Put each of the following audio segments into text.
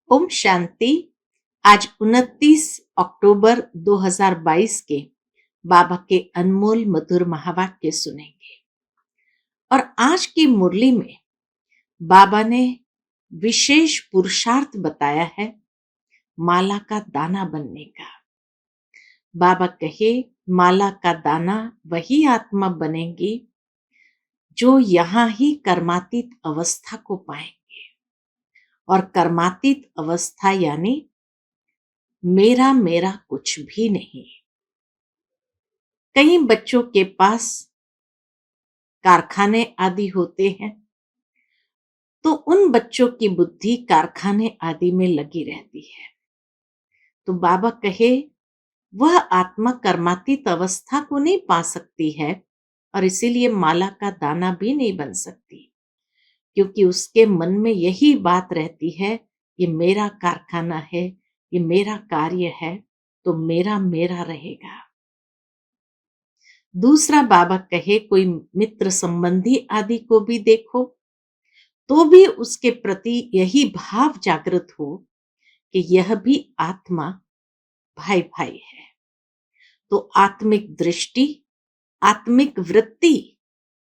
ओम शांति। आज 29 अक्टूबर 2022 के बाबा के अनमोल मधुर महावाक्य सुनेंगे। और आज की मुरली में बाबा ने विशेष पुरुषार्थ बताया है माला का दाना बनने का। बाबा कहे माला का दाना वही आत्मा बनेंगी जो यहाँ ही कर्मातीत अवस्था को पाएंगे। और कर्मातीत अवस्था यानी मेरा मेरा कुछ भी नहीं। कई बच्चों के पास कारखाने आदि होते हैं, तो उन बच्चों की बुद्धि कारखाने आदि में लगी रहती है। तो बाबा कहे वह आत्मा कर्मातीत अवस्था को नहीं पा सकती है और इसीलिए माला का दाना भी नहीं बन सकती, क्योंकि उसके मन में यही बात रहती है, ये मेरा कारखाना है, ये मेरा कार्य है, तो मेरा मेरा रहेगा। दूसरा बाबा कहे कोई मित्र संबंधी आदि को भी देखो तो भी उसके प्रति यही भाव जागृत हो कि यह भी आत्मा भाई भाई है। तो आत्मिक दृष्टि, आत्मिक वृत्ति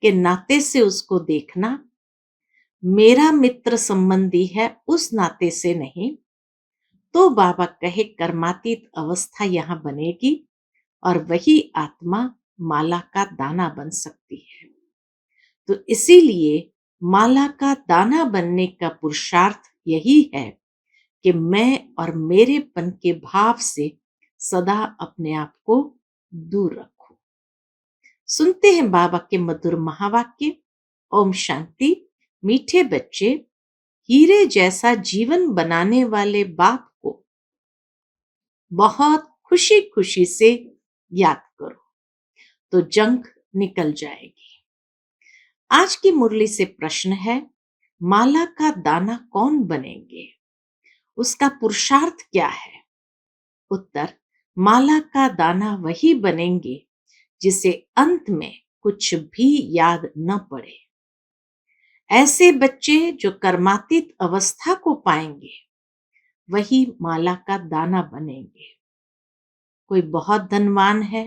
के नाते से उसको देखना, मेरा मित्र संबंधी है उस नाते से नहीं। तो बाबा कहे कर्मातीत अवस्था यहां बनेगी और वही आत्मा माला का दाना बन सकती है। तो इसीलिए माला का दाना बनने का पुरुषार्थ यही है कि मैं और मेरेपन के भाव से सदा अपने आप को दूर रखूं। सुनते हैं बाबा के मधुर महावाक्य। ओम शांति। मीठे बच्चे, हीरे जैसा जीवन बनाने वाले बाप को बहुत खुशी खुशी से याद करो तो जंग निकल जाएगी। आज की मुरली से प्रश्न है, माला का दाना कौन बनेंगे, उसका पुरुषार्थ क्या है? उत्तर, माला का दाना वही बनेंगे जिसे अंत में कुछ भी याद न पड़े। ऐसे बच्चे जो कर्मातीत अवस्था को पाएंगे वही माला का दाना बनेंगे। कोई बहुत धनवान है,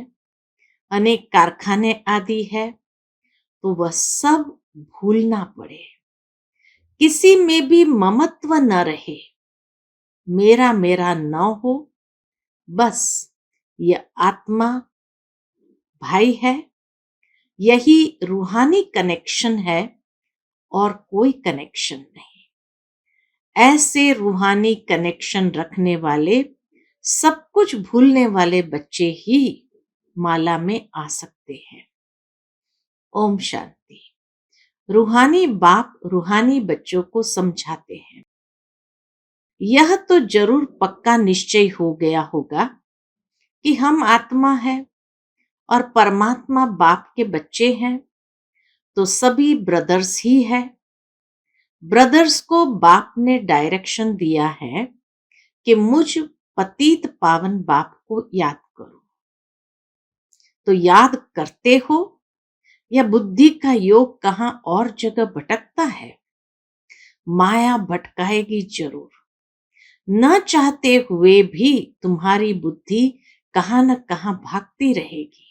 अनेक कारखाने आदि है, तो वह सब भूलना पड़े, किसी में भी ममत्व न रहे, मेरा मेरा न हो, बस यह आत्मा भाई है, यही रूहानी कनेक्शन है और कोई कनेक्शन नहीं। ऐसे रूहानी कनेक्शन रखने वाले, सब कुछ भूलने वाले बच्चे ही माला में आ सकते हैं। ओम शांति। रूहानी बाप रूहानी बच्चों को समझाते हैं, यह तो जरूर पक्का निश्चय हो गया होगा कि हम आत्मा है और परमात्मा बाप के बच्चे हैं, तो सभी ब्रदर्स ही है। ब्रदर्स को बाप ने डायरेक्शन दिया है कि मुझ पतित पावन बाप को याद करो। तो याद करते हो या बुद्धि का योग कहां और जगह भटकता है? माया भटकाएगी जरूर, न चाहते हुए भी तुम्हारी बुद्धि कहां न कहां भागती रहेगी।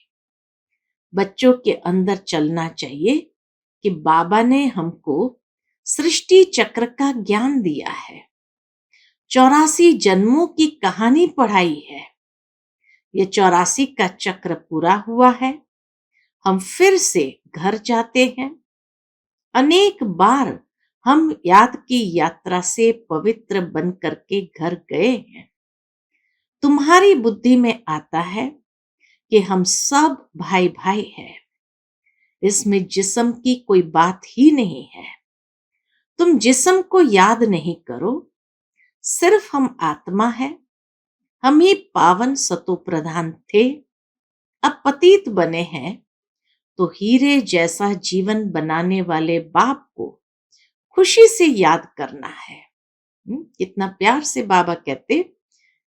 बच्चों के अंदर चलना चाहिए कि बाबा ने हमको सृष्टि चक्र का ज्ञान दिया है, 84 जन्मों की कहानी पढ़ाई है। ये 84 का चक्र पूरा हुआ है, हम फिर से घर जाते हैं। अनेक बार हम याद की यात्रा से पवित्र बन करके घर गए हैं। तुम्हारी बुद्धि में आता है कि हम सब भाई भाई हैं, इसमें जिस्म की कोई बात ही नहीं है। तुम जिस्म को याद नहीं करो, सिर्फ हम आत्मा है। हम ही पावन सतो प्रधान थे, अब पतित बने हैं, तो हीरे जैसा जीवन बनाने वाले बाप को खुशी से याद करना है। कितना प्यार से बाबा कहते,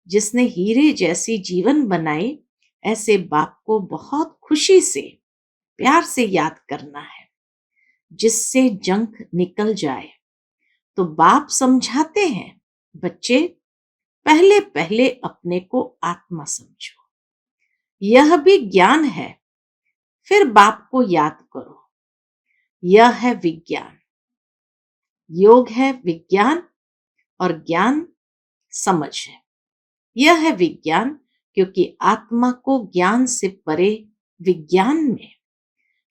जिसने हीरे जैसी जीवन बनाई, ऐसे बाप को बहुत खुशी से प्यार से याद करना है, जिससे जंग निकल जाए। तो बाप समझाते हैं, बच्चे, पहले पहले अपने को आत्मा समझो, यह भी ज्ञान है। फिर बाप को याद करो, यह है विज्ञान। योग है विज्ञान और ज्ञान समझ है। यह है विज्ञान, क्योंकि आत्मा को ज्ञान से परे विज्ञान में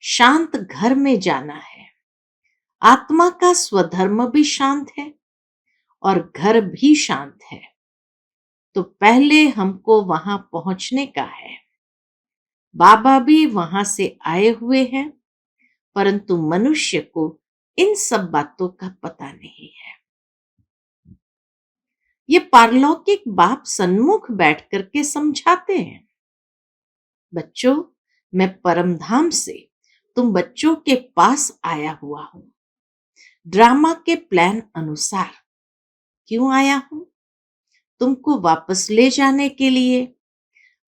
शांत घर में जाना है। आत्मा का स्वधर्म भी शांत है और घर भी शांत है, तो पहले हमको वहां पहुंचने का है। बाबा भी वहां से आए हुए हैं, परंतु मनुष्य को इन सब बातों का पता नहीं है। ये पारलौकिक बाप सन्मुख बैठ करके समझाते हैं। बच्चों, मैं परमधाम से तुम बच्चों के पास आया हुआ हूं। ड्रामा के प्लान अनुसार क्यों आया हूं? तुमको वापस ले जाने के लिए।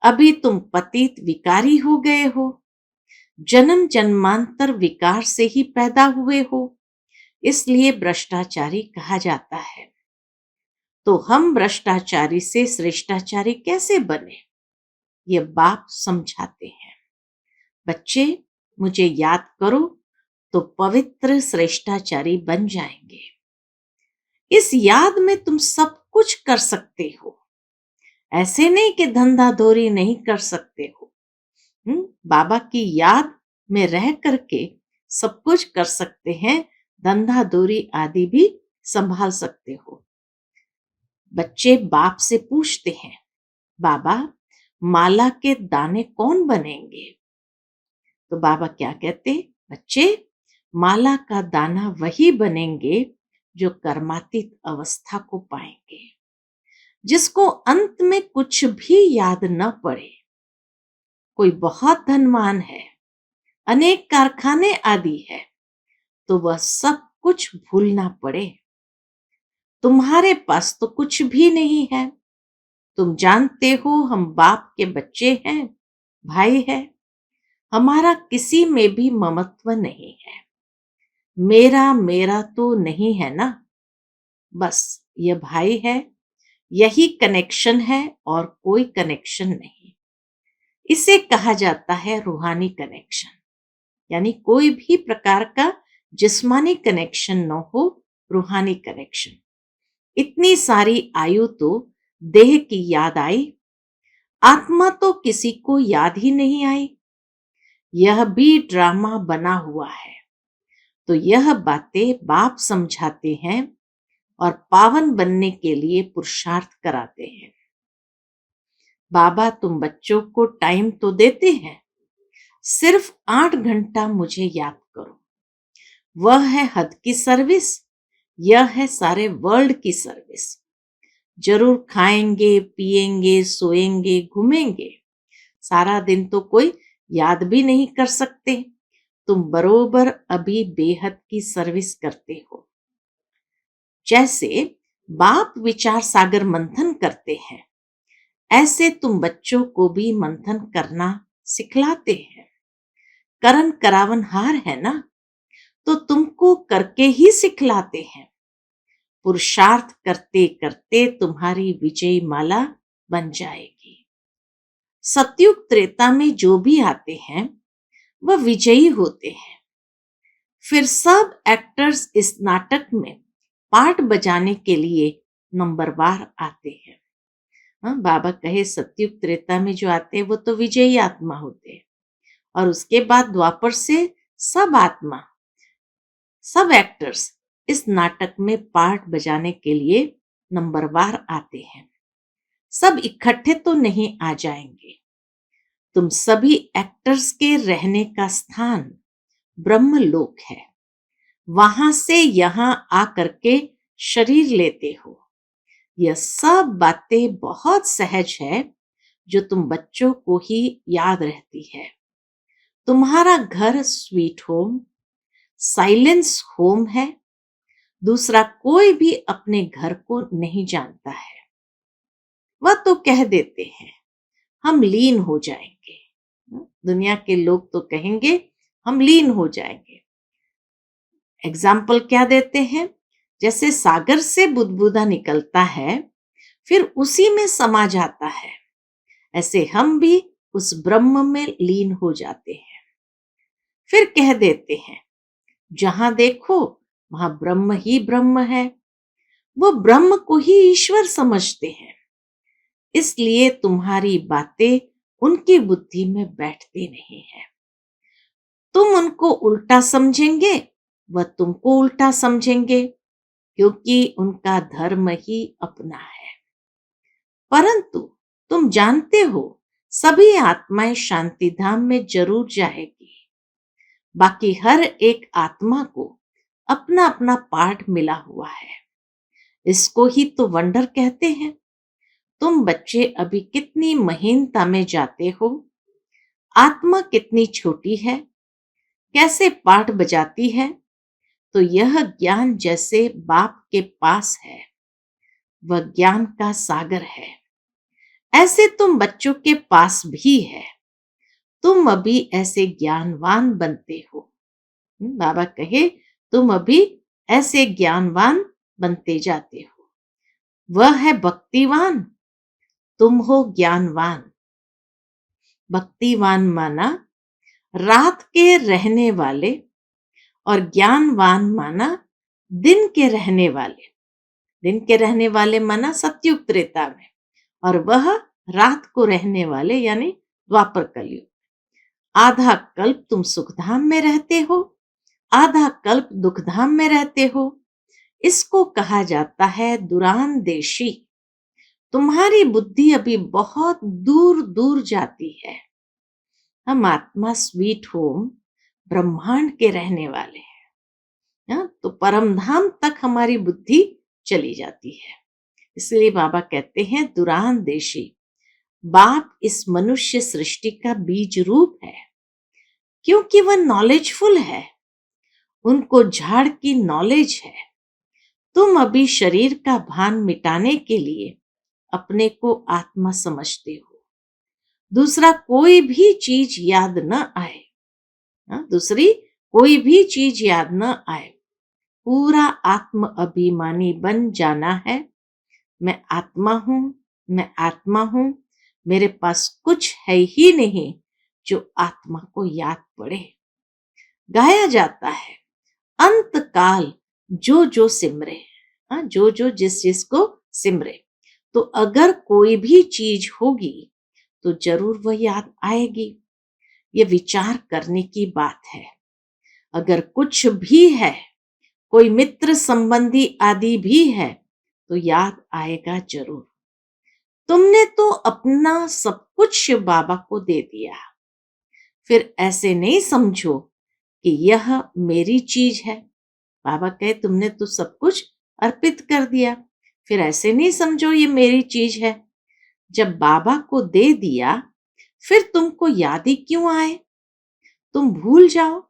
अभी तुम पतित विकारी हो गए हो, जन्म जन्मांतर विकार से ही पैदा हुए हो, इसलिए भ्रष्टाचारी कहा जाता है। तो हम भ्रष्टाचारी से श्रेष्ठाचारी कैसे बने, ये बाप समझाते हैं। बच्चे, मुझे याद करो तो पवित्र श्रेष्ठाचारी बन जाएंगे। इस याद में तुम सब कुछ कर सकते हो। ऐसे नहीं कि धंधा धोरी नहीं कर सकते हो। बाबा की याद में रह करके सब कुछ कर सकते हैं, धंधा धोरी आदि भी संभाल सकते हो। बच्चे बाप से पूछते हैं, बाबा माला के दाने कौन बनेंगे? तो बाबा क्या कहते? बच्चे, माला का दाना वही बनेंगे जो कर्मातीत अवस्था को पाएंगे, जिसको अंत में कुछ भी याद न पड़े। कोई बहुत धनवान है, अनेक कारखाने आदि है, तो वह सब कुछ भूलना पड़े। तुम्हारे पास तो कुछ भी नहीं है। तुम जानते हो हम बाप के बच्चे हैं, भाई है। हमारा किसी में भी ममत्व नहीं है। मेरा मेरा तो नहीं है ना, बस ये भाई है, यही कनेक्शन है और कोई कनेक्शन नहीं। इसे कहा जाता है रूहानी कनेक्शन, यानी कोई भी प्रकार का जिस्मानी कनेक्शन न हो, रूहानी कनेक्शन। इतनी सारी आयु तो देह की याद आई, आत्मा तो किसी को याद ही नहीं आई। यह भी ड्रामा बना हुआ है। तो यह बातें बाप समझाते हैं और पावन बनने के लिए पुरुषार्थ कराते हैं। बाबा तुम बच्चों को टाइम तो देते हैं, सिर्फ 8 घंटा मुझे याद करो। वह है हद की सर्विस, यह है सारे वर्ल्ड की सर्विस। जरूर खाएंगे, पिएंगे, सोएंगे, घूमेंगे, सारा दिन तो कोई याद भी नहीं कर सकते। तुम बरोबर अभी बेहद की सर्विस करते हो। जैसे बाप विचार सागर मंथन करते हैं, ऐसे तुम बच्चों को भी मंथन करना सिखलाते हैं। करण करावनहार है ना, तो तुमको करके ही सिखलाते हैं। पुरुषार्थ करते करते तुम्हारी विजय माला बन जाएगी। सतयुग त्रेता में जो भी आते हैं वह विजयी होते हैं। फिर सब एक्टर्स इस नाटक में पार्ट बजाने के लिए नंबरवार आते हैं। बाबा कहे सतयुग त्रेता में जो आते हैं वो तो विजयी आत्मा होते हैं, और उसके बाद द्वापर से सब आत्मा, सब एक्टर्स इस नाटक में पार्ट बजाने के लिए नंबरवार आते हैं। सब इकट्ठे तो नहीं आ जाएंगे। तुम सभी एक्टर्स के रहने का स्थान ब्रह्मलोक है, वहां से यहां आकर के शरीर लेते हो। यह सब बातें बहुत सहज है, जो तुम बच्चों को ही याद रहती है। तुम्हारा घर स्वीट होम, साइलेंस होम है। दूसरा कोई भी अपने घर को नहीं जानता है। वह तो कह देते हैं हम लीन हो जाएंगे। दुनिया के लोग तो कहेंगे हम लीन हो जाएंगे। एग्जाम्पल क्या देते हैं? जैसे सागर से बुदबुदा निकलता है, फिर उसी में समा जाता है, ऐसे हम भी उस ब्रह्म में लीन हो जाते हैं। फिर कह देते हैं, जहां देखो वहां ब्रह्म ही ब्रह्म है। वो ब्रह्म को ही ईश्वर समझते हैं, इसलिए तुम्हारी बातें उनकी बुद्धि में बैठती नहीं है। तुम उनको उल्टा समझेंगे, वह तुमको उल्टा समझेंगे, क्योंकि उनका धर्म ही अपना है। परंतु तुम जानते हो, सभी आत्माएं शांति धाम में जरूर जाएगी। बाकी हर एक आत्मा को अपना अपना पार्ट मिला हुआ है। इसको ही तो वंडर कहते हैं। तुम बच्चे अभी कितनी महीनता में जाते हो, आत्मा कितनी छोटी है, कैसे पार्ट बजाती है, तो यह ज्ञान जैसे बाप के पास है, वह ज्ञान का सागर है, ऐसे तुम बच्चों के पास भी है। तुम अभी ऐसे ज्ञानवान बनते हो। बाबा कहे, तुम अभी ऐसे ज्ञानवान बनते जाते हो। वह है भक्तिवान, तुम हो ज्ञानवान। भक्तिवान माना रात के रहने वाले, और ज्ञानवान माना दिन के रहने वाले। दिन के रहने वाले माना सतयुग त्रेता में, और वह रात को रहने वाले यानी द्वापर कलयुग। आधा कल्प तुम सुखधाम में रहते हो, आधा कल्प दुखधाम में रहते हो। इसको कहा जाता है दुरांदेशी। तुम्हारी बुद्धि अभी बहुत दूर दूर जाती है। हम आत्मा स्वीट होम ब्रह्मांड के रहने वाले हैं, तो परमधाम तक हमारी बुद्धि चली जाती है। इसलिए बाबा कहते हैं दुरांदेशी। बाप इस मनुष्य सृष्टि का बीज रूप है, क्योंकि वह नॉलेजफुल है, उनको झाड़ की नॉलेज है। तुम अभी शरीर का भान मिटाने के लिए अपने को आत्मा समझते हो। दूसरा कोई भी चीज याद न आए, दूसरी कोई भी चीज याद न आए। पूरा आत्म अभिमानी बन जाना है। मैं आत्मा हूं, मैं आत्मा हूं। मेरे पास कुछ है ही नहीं जो आत्मा को याद पड़े। गाया जाता है, अंत काल जो जो सिमरे, जो जो जिस जिस को सिमरे। तो अगर कोई भी चीज होगी तो जरूर वह याद आएगी। ये विचार करने की बात है। अगर कुछ भी है, कोई मित्र संबंधी आदि भी है, तो याद आएगा जरूर। तुमने तो अपना सब कुछ बाबा को दे दिया, फिर ऐसे नहीं समझो कि यह मेरी चीज है। बाबा कहे, तुमने तो सब कुछ अर्पित कर दिया, फिर ऐसे नहीं समझो ये मेरी चीज है। जब बाबा को दे दिया, फिर तुमको याद ही क्यों आए? तुम भूल जाओ।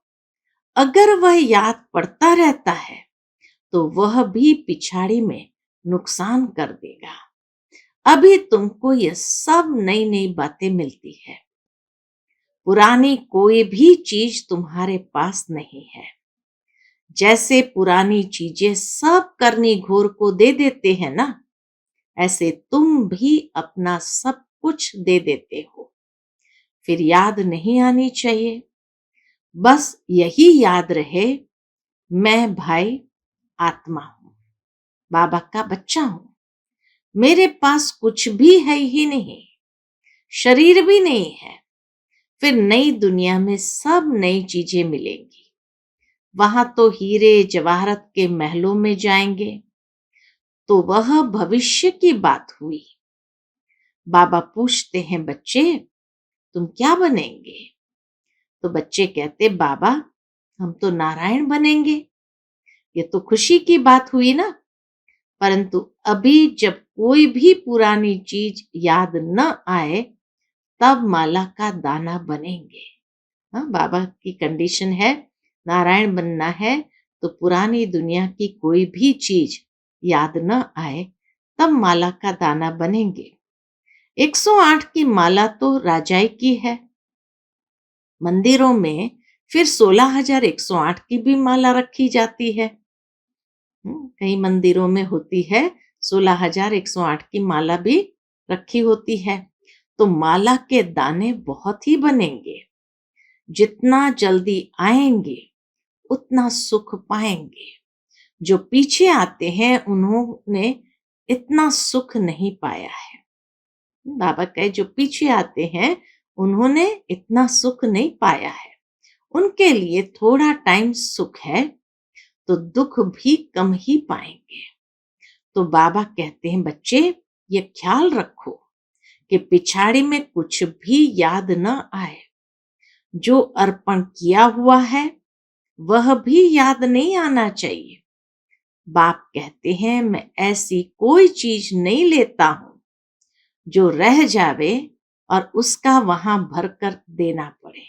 अगर वह याद पड़ता रहता है तो वह भी पिछाड़ी में नुकसान कर देगा। अभी तुमको यह सब नई नई बातें मिलती है, पुरानी कोई भी चीज तुम्हारे पास नहीं है। जैसे पुरानी चीजें सब करनी घोर को दे देते हैं ना, ऐसे तुम भी अपना सब कुछ दे देते हो। फिर याद नहीं आनी चाहिए, बस यही याद रहे, मैं भाई आत्मा हूं, बाबा का बच्चा हूं। मेरे पास कुछ भी है ही नहीं, शरीर भी नहीं है। फिर नई दुनिया में सब नई चीजें मिलेंगी। वहां तो हीरे जवाहरत के महलों में जाएंगे, तो वह भविष्य की बात हुई। बाबा पूछते हैं, बच्चे तुम क्या बनेंगे? तो बच्चे कहते, बाबा हम तो नारायण बनेंगे। ये तो खुशी की बात हुई ना। परंतु अभी जब कोई भी पुरानी चीज याद न आए, तब माला का दाना बनेंगे। बाबा की कंडीशन है, नारायण बनना है तो पुरानी दुनिया की कोई भी चीज याद न आए, तब माला का दाना बनेंगे। 108 की माला तो राजाई की है। मंदिरों में फिर 16,108 की भी माला रखी जाती है। कई मंदिरों में होती है 16,108 की माला भी रखी होती है। तो माला के दाने बहुत ही बनेंगे। जितना जल्दी आएंगे उतना सुख पाएंगे। जो पीछे आते हैं उन्होंने इतना सुख नहीं पाया है। बाबा कहे जो पीछे आते हैं उन्होंने इतना सुख नहीं पाया है। उनके लिए थोड़ा टाइम सुख है तो दुख भी कम ही पाएंगे। तो बाबा कहते हैं बच्चे ये ख्याल रखो कि पिछाड़ी में कुछ भी याद न आए। जो अर्पण किया हुआ है वह भी याद नहीं आना चाहिए। बाप कहते हैं मैं ऐसी कोई चीज नहीं लेता हूं जो रह जावे और उसका वहां भरकर देना पड़े,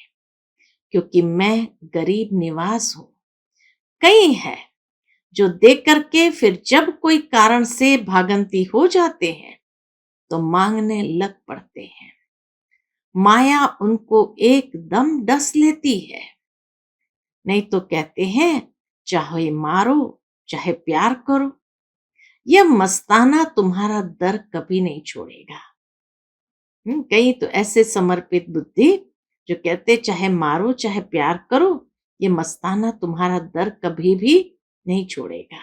क्योंकि मैं गरीब निवास हूं। कई है जो दे करके फिर जब कोई कारण से भागंती हो जाते हैं तो मांगने लग पड़ते हैं। माया उनको एकदम डस लेती है। नहीं तो कहते हैं चाहे मारो चाहे प्यार करो, यह मस्ताना तुम्हारा दर कभी नहीं छोड़ेगा। कई तो ऐसे समर्पित बुद्धि जो कहते चाहे मारो चाहे प्यार करो, ये मस्ताना तुम्हारा दर कभी भी नहीं छोड़ेगा,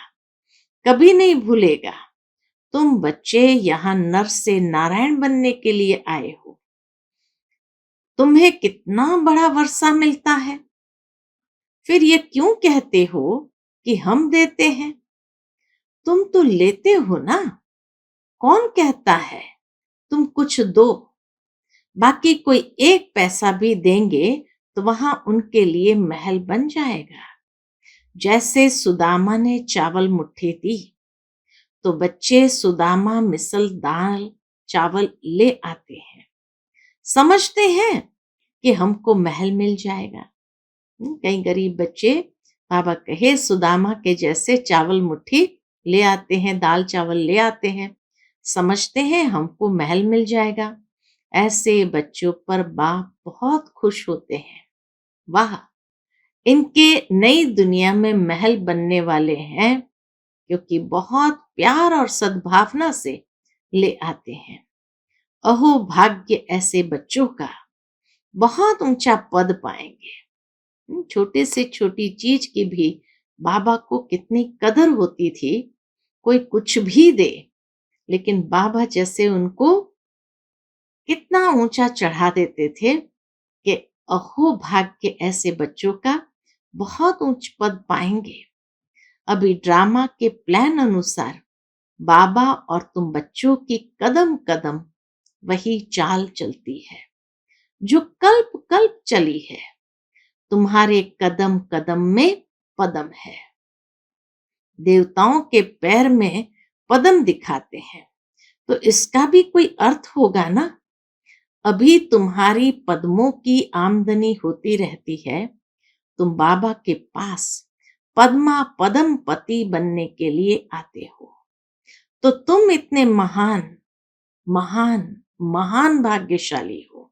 कभी नहीं भूलेगा। तुम बच्चे यहाँ नर से नारायण बनने के लिए आए हो। तुम्हें कितना बड़ा वर्षा मिलता है, फिर ये क्यों कहते हो कि हम देते हैं? तुम तो लेते हो ना। कौन कहता है तुम कुछ दो? बाकी कोई एक पैसा भी देंगे तो वहां उनके लिए महल बन जाएगा। जैसे सुदामा ने चावल मुट्ठी दी तो बच्चे सुदामा मिसल दाल चावल ले आते हैं, समझते हैं कि हमको महल मिल जाएगा। कई गरीब बच्चे बाबा कहे सुदामा के जैसे चावल मुट्ठी ले आते हैं, दाल चावल ले आते हैं, समझते हैं हमको महल मिल जाएगा। ऐसे बच्चों पर बाप बहुत खुश होते हैं। वाह, इनके नई दुनिया में महल बनने वाले हैं, क्योंकि बहुत प्यार और सद्भावना से ले आते हैं। अहो भाग्य ऐसे बच्चों का, बहुत ऊंचा पद पाएंगे। छोटे से छोटी चीज की भी बाबा को कितनी कदर होती थी। कोई कुछ भी दे लेकिन बाबा जैसे उनको कितना ऊंचा चढ़ा देते थे कि अहो भाग्य ऐसे बच्चों का, बहुत ऊंच पद पाएंगे। अभी ड्रामा के प्लान अनुसार बाबा और तुम बच्चों की कदम कदम वही चाल चलती है जो कल्प कल्प चली है। तुम्हारे कदम कदम में पदम है। देवताओं के पैर में पदम दिखाते हैं तो इसका भी कोई अर्थ होगा ना। अभी तुम्हारी पद्मों की आमदनी होती रहती है, तुम बाबा के पास पद्मा पदम पति बनने के लिए आते हो। तो तुम इतने महान महान महान भाग्यशाली हो।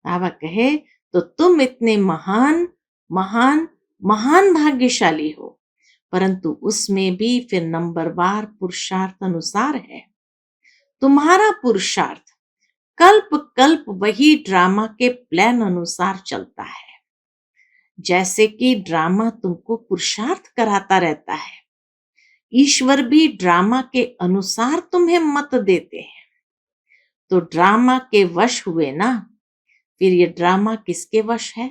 बाबा कहे तो तुम इतने महान महान महान भाग्यशाली हो, परंतु उसमें भी फिर नंबरवार पुरुषार्थ अनुसार है। तुम्हारा पुरुषार्थ कल्प कल्प वही ड्रामा के प्लान अनुसार चलता है। जैसे कि ड्रामा तुमको पुरुषार्थ कराता रहता है, ईश्वर भी ड्रामा के अनुसार तुम्हें मत देते हैं। तो ड्रामा के वश हुए ना, फिर ये ड्रामा किसके वश है?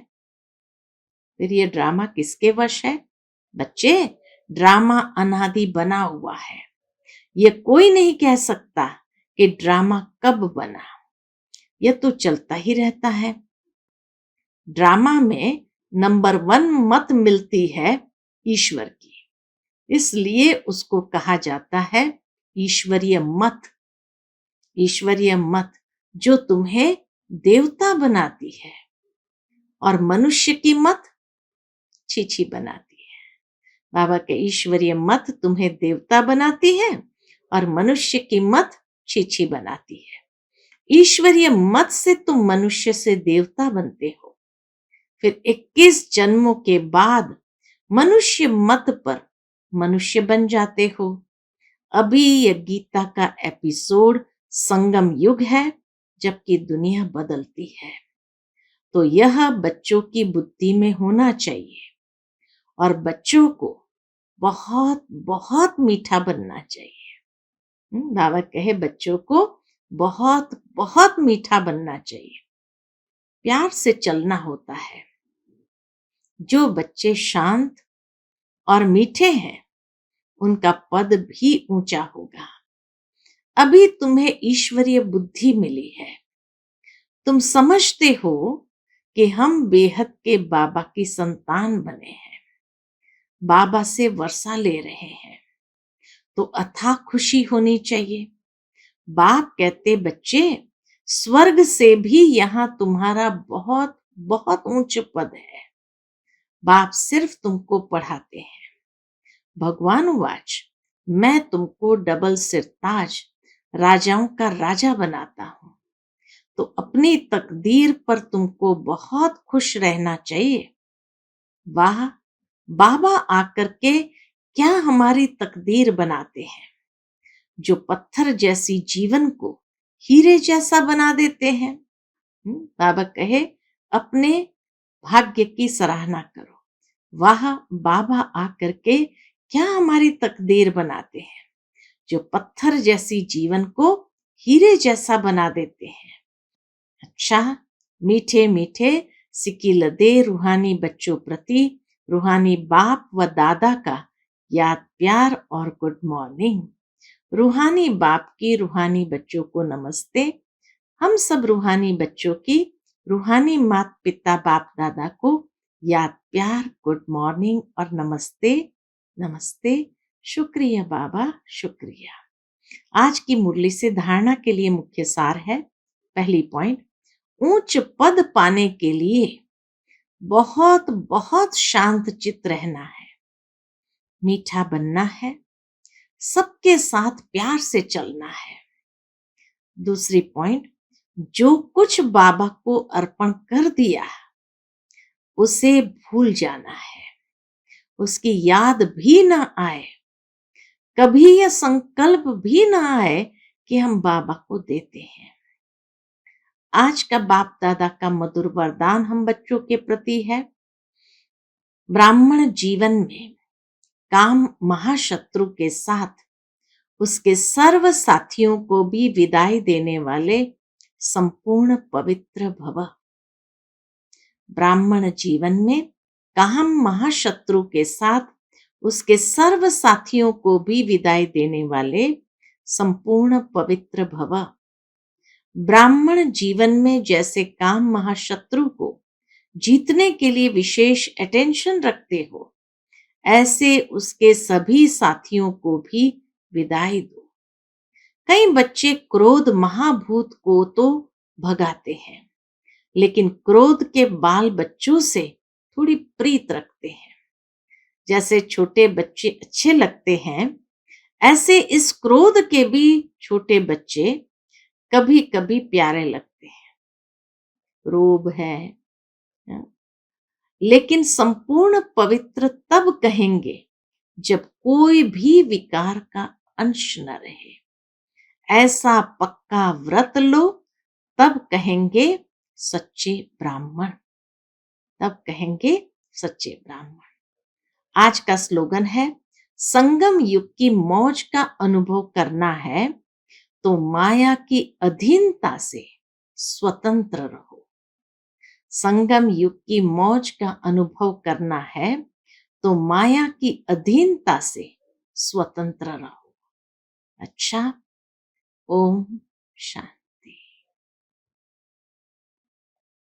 फिर ये ड्रामा किसके वश है? बच्चे, ड्रामा अनादि बना हुआ है। ये कोई नहीं कह सकता कि ड्रामा कब बना, यह तो चलता ही रहता है। ड्रामा में नंबर 1 मत मिलती है ईश्वर की, इसलिए उसको कहा जाता है ईश्वरीय मत। ईश्वरीय मत जो तुम्हें देवता बनाती है, और मनुष्य की मत छीछी बनाती है। बाबा के ईश्वरीय मत तुम्हें देवता बनाती है और मनुष्य की मत छीछी बनाती है। ईश्वरीय मत से तुम मनुष्य से देवता बनते हो, फिर 21 जन्मों के बाद मनुष्य मत पर मनुष्य बन जाते हो। अभी ये गीता का एपिसोड संगम युग है, जबकि दुनिया बदलती है। तो यह बच्चों की बुद्धि में होना चाहिए और बच्चों को बहुत बहुत मीठा बनना चाहिए। बाबा कहे बच्चों को बहुत बहुत मीठा बनना चाहिए, प्यार से चलना होता है। जो बच्चे शांत और मीठे हैं उनका पद भी ऊंचा होगा। अभी तुम्हें ईश्वरीय बुद्धि मिली है, तुम समझते हो कि हम बेहद के बाबा की संतान बने हैं, बाबा से वर्षा ले रहे हैं, तो अथाह खुशी होनी चाहिए। बाप कहते बच्चे, स्वर्ग से भी यहां तुम्हारा बहुत बहुत ऊंच पद है। बाप सिर्फ तुमको पढ़ाते हैं। भगवान वाच, मैं तुमको डबल सिरताज, राजाओं का राजा बनाता हूं। तो अपनी तकदीर पर तुमको बहुत खुश रहना चाहिए। वाह, बाबा आकर के क्या हमारी तकदीर बनाते हैं, जो पत्थर जैसी जीवन को हीरे जैसा बना देते हैं। बाबा कहे अपने भाग्य की सराहना करो। वाह, बाबा आकर के क्या हमारी तकदीर बनाते हैं, जो पत्थर जैसी जीवन को हीरे जैसा बना देते हैं। अच्छा, मीठे मीठे सिकिल दे रूहानी बच्चों प्रति रूहानी बाप व दादा का याद प्यार और गुड मॉर्निंग। रूहानी बाप की रूहानी बच्चों को नमस्ते। हम सब रूहानी बच्चों की रूहानी माता पिता बाप दादा को याद प्यार गुड मॉर्निंग और नमस्ते नमस्ते। शुक्रिया बाबा, शुक्रिया। आज की मुरली से धारणा के लिए मुख्य सार है। पहली पॉइंट, उच्च पद पाने के लिए बहुत बहुत शांत चित्त रहना है, मीठा बनना है, सबके साथ प्यार से चलना है। दूसरी पॉइंट, जो कुछ बाबा को अर्पण कर दिया उसे भूल जाना है, उसकी याद भी ना आए, कभी यह संकल्प भी ना आए कि हम बाबा को देते हैं। आज का बाप दादा का मधुर वरदान हम बच्चों के प्रति है। ब्राह्मण जीवन में काम महाशत्रु के साथ उसके सर्व साथियों को भी विदाई देने वाले संपूर्ण पवित्र भव। ब्राह्मण जीवन में काम महाशत्रु के साथ उसके सर्व साथियों को भी विदाई देने वाले संपूर्ण पवित्र भव। ब्राह्मण जीवन में जैसे काम महाशत्रु को जीतने के लिए विशेष अटेंशन रखते हो, ऐसे उसके सभी साथियों को भी विदाई दो। कई बच्चे क्रोध महाभूत को तो भगाते हैं, लेकिन क्रोध के बाल बच्चों से थोड़ी प्रीत रखते हैं। जैसे छोटे बच्चे अच्छे लगते हैं, ऐसे इस क्रोध के भी छोटे बच्चे कभी कभी प्यारे लगते हैं। रोब है, लेकिन संपूर्ण पवित्र तब कहेंगे जब कोई भी विकार का अंश न रहे। ऐसा पक्का व्रत लो, तब कहेंगे सच्चे ब्राह्मण, तब कहेंगे सच्चे ब्राह्मण। आज का स्लोगन है, संगम युग की मौज का अनुभव करना है तो माया की अधीनता से स्वतंत्र रहो। संगम युग की मौज का अनुभव करना है तो माया की अधीनता से स्वतंत्र रहो। अच्छा, ओम शांति।